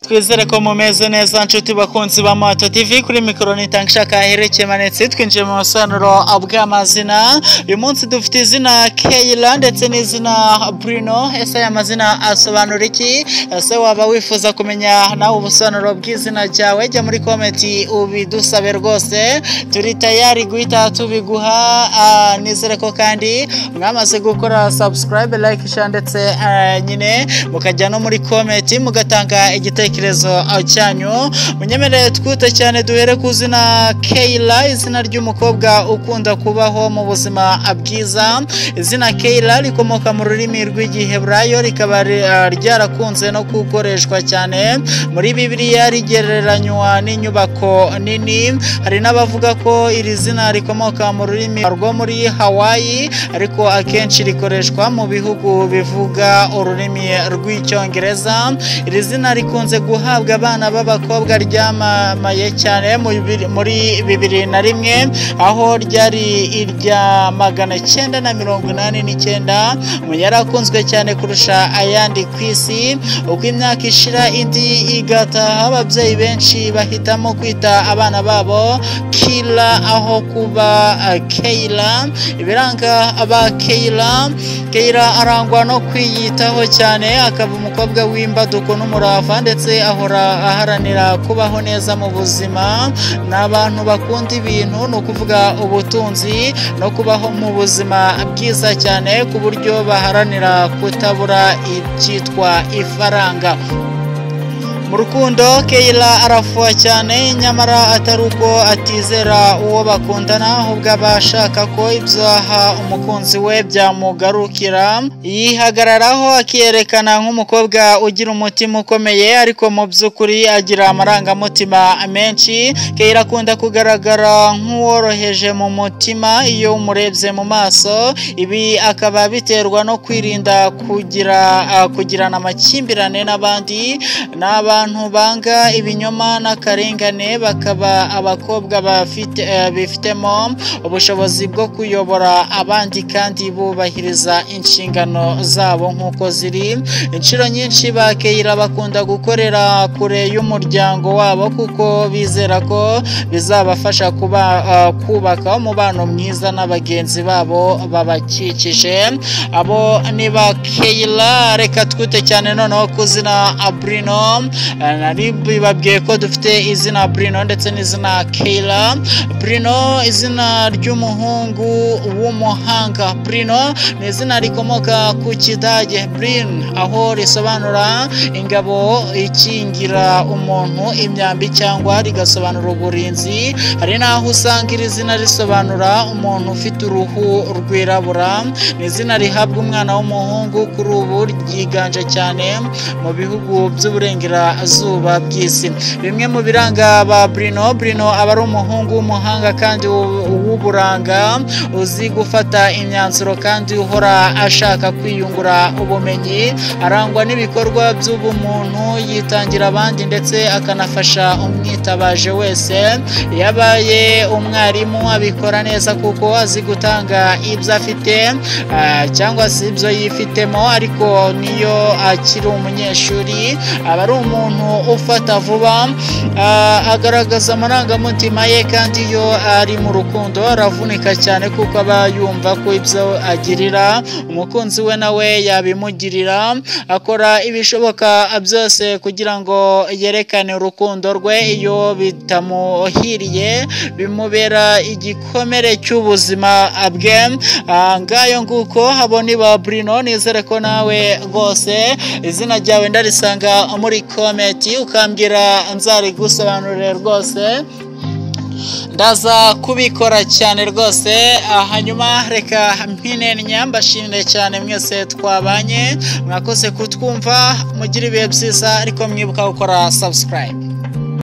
twizere ko mumeze neza nshuti bakunzi ba Moto TV kuri mikoro nitangishaka hereke manetse twinjiye mu masanuro bw'amazina. Uyu munsi dufite izina Keila ndetse n'izina Bruno. Ese aya mazina asobanura iki? Ese waba wifuza kumenya nawe ubusobanuro bw'izina ryawe? Jya muri comment ubidusabe rwose, turi tayari guhita tubiguha. Nizere ko kandi mwamaze gukora subscribe, like, share ndetse nyine mukajya no muri comment mugatanga igitekerezo cyanyu. Munyemerere twite cyane duhere ku zina Keila, izina ry'umukobwa ukunda kubaho mu buzima bwiza. Izina Keila rikomoka mu rurimi rw'Igiheburayo, rikaba ryarakunze no gukoreshwa cyane muri Bibiliya, rigereranywa n'inyubako nini. Hari n'abavuga ko iri zina rikomoka mu rurimi rwo muri Hawaii, ariko akenshi rikoreshwa mu bihugu bivuga ururimi rw'Icyongereza. Iri zina rikunze guhabwa abana b'abakobwa, ryamamaye cyane muri 2001 aho ryari irya 989 yarakunzwe cyane kurusha ayandi ku isi. Uko imyaka ishira indi igataha, ababyeyi benshi bahitamo kwita abana babo Keila aho kuba Keila. Ibiranga aba Keila arangwa no kwiyitaho cyane, akaba umukobwa w'imbaduko n'umurava, ndetse ahora aharanira kubaho neza mu buzima. N'abantu bakunda ibintu, no kuvuga ubutunzi no kubaho mu buzima bwiza cyane, ku buryo baharanira kutabura icyitwa ifaranga. Mu rukundo Keila arafuha cyane, nyamara atari uko atizera uwo bakundana, ahubwo aba ashaka ko ibyo aha umukunzi we byamugarukira. Yihagararaho akiyerekana nk'umukobwa ugira umutima ukomeye, ariko mu by'ukuri agira amarangamutima menshi. Keila akunda kugaragara nk'uworoheje mu mutima iyo umurebye mu maso. Ibi akaba biterwa no kwirinda kugirana amakimbirane n'abandi. Abantu banga ibinyoma n'akarengane, bakaba abakobwa bifitemo ubushobozi bwo kuyobora abandi kandi bubahiriza inshingano zabo nk'uko ziri. Inshuro nyinshi ba Keila bakunda gukorera kure y'umuryango wabo, kuko bizera ko bizabafasha kubaka umubano mwiza n'abagenzi babo babakikije. Abo ni ba Keila. Reka twite cyane noneho ku zina Bruno. Nari bibabwiye ko dufite izina Bruno ndetse n'izina Keila. Bruno, izina ry'umuhungu w'umuhanga. Bruno ni izina rikomoka ku Kidage Brin, aho risobanura ingabo ikingira umuntu imyambi, cyangwa rigasobanura uburinzi. Hari n'aho usanga iri zina risobanura umuntu ufite uruhu rwirabura. Ni izina rihabwa umwana w'umuhungu, kuri ubu ryiganje cyane mu bihugu by'uburengerazuba bw'isi. Bimwe mu biranga ba Bruno aba ari umuhungu w'umuhanga kandi w'uburanga, uzi gufata imyanzuro kandi uhora ashaka kwiyungura ubumenyi. Arangwa n'ibikorwa by'ubumuntu, yitangira abandi ndetse akanafasha umwitabaje wese. Yabaye umwarimu abikora neza, kuko azi gutanga ibyo afite cyangwa se ibyo yifitemo, ariko niyo akiri umunyeshuri aba ari umuntu ufata vuba, agaragaza amarangamutima ye, kandi iyo ari mu rukundo aravunika cyane, kuko aba yumva ko ibyo agirira umukunzi we nawe yabimugirira. Akora ibishoboka byose kugira ngo yerekane urukundo rwe. Iyo bitamuhiriye bimubera igikomere cy'ubuzima bwe. Ngayo nguko abo ni ba Bruno. Nizere ko nawe rwose izina ryawe ndarisanga muri comment, ukambwira nzarigusobanurire rwose, ndaza kubikora cyane rwose. Hanyuma reka mpinenya mbashimire cyane mwese twabanye, mwakoze kutwumva, mugira ibihe byiza, ariko mwibuka gukora subscribe.